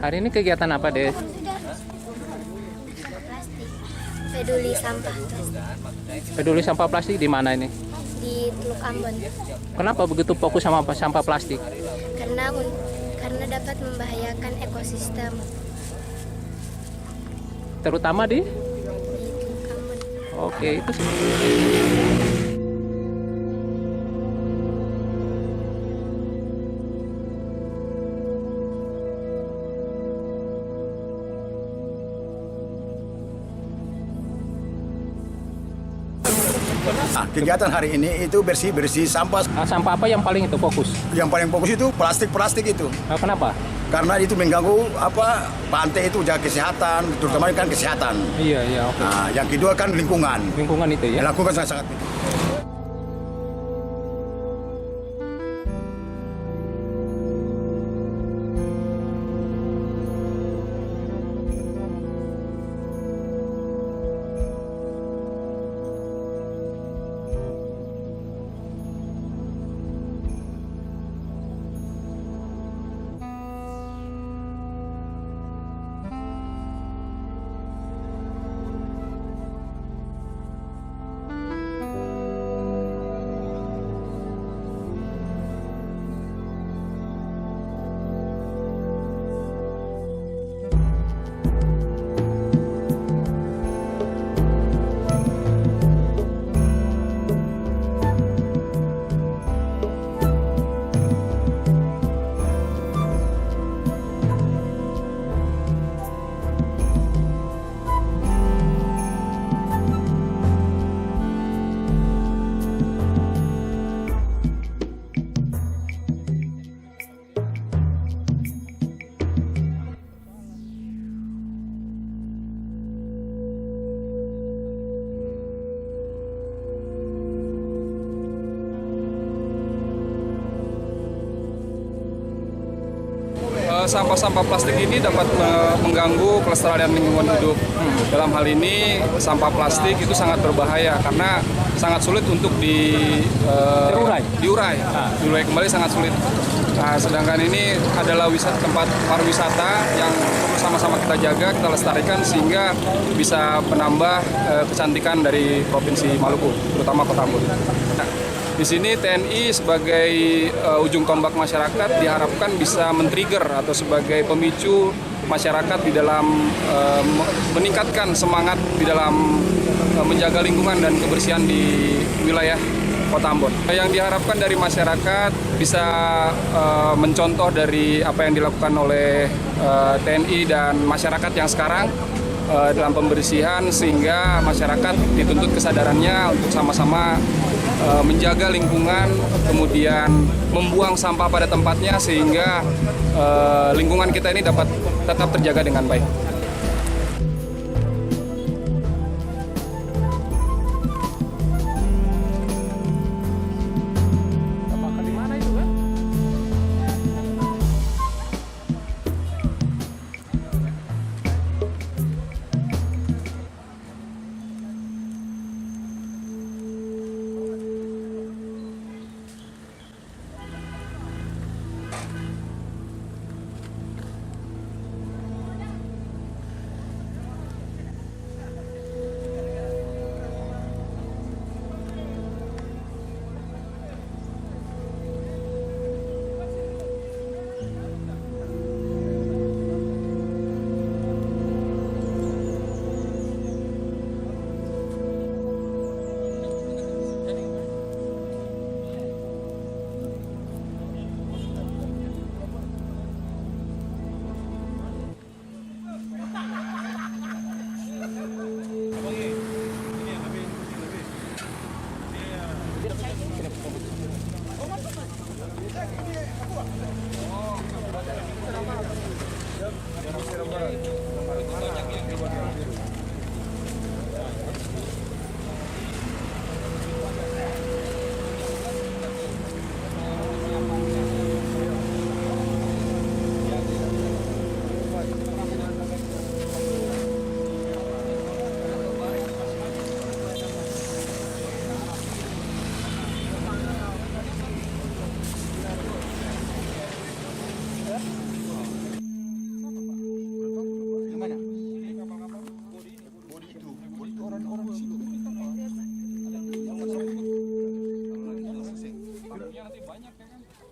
Hari ini kegiatan apa, Des? Plastik. Peduli sampah plastik Peduli sampah plastik di mana ini? di Teluk Ambon. Kenapa begitu fokus sama sampah plastik? Karena dapat membahayakan ekosistem Terutama di? di Teluk Ambon. Oke, itu Nah, kegiatan hari ini itu bersih-bersih sampah. sampah apa yang paling itu fokus? Yang paling fokus itu plastik-plastik itu. Kenapa? Karena itu mengganggu pantai itu jaga kesehatan, terutama kan kesehatan. Iya, oke. Nah, yang kedua kan lingkungan. Lingkungan itu ya. Lingkungan sangat penting. Sampah-sampah plastik ini dapat mengganggu kelestarian lingkungan hidup. Dalam hal ini sampah plastik itu sangat berbahaya karena sangat sulit untuk diurai kembali sangat sulit. Nah, sedangkan ini adalah tempat pariwisata yang sama-sama kita jaga, kita lestarikan sehingga bisa menambah kecantikan dari Provinsi Maluku, terutama Kota Ambon. Nah, di sini TNI sebagai ujung tombak masyarakat diharapkan bisa men-trigger atau sebagai pemicu masyarakat di dalam meningkatkan semangat di dalam menjaga lingkungan dan kebersihan di wilayah Kota Ambon. Yang diharapkan dari masyarakat bisa mencontoh dari apa yang dilakukan oleh TNI dan masyarakat yang sekarang dalam pembersihan sehingga masyarakat dituntut kesadarannya untuk sama-sama menjaga lingkungan, kemudian membuang sampah pada tempatnya sehingga lingkungan kita ini dapat tetap terjaga dengan baik.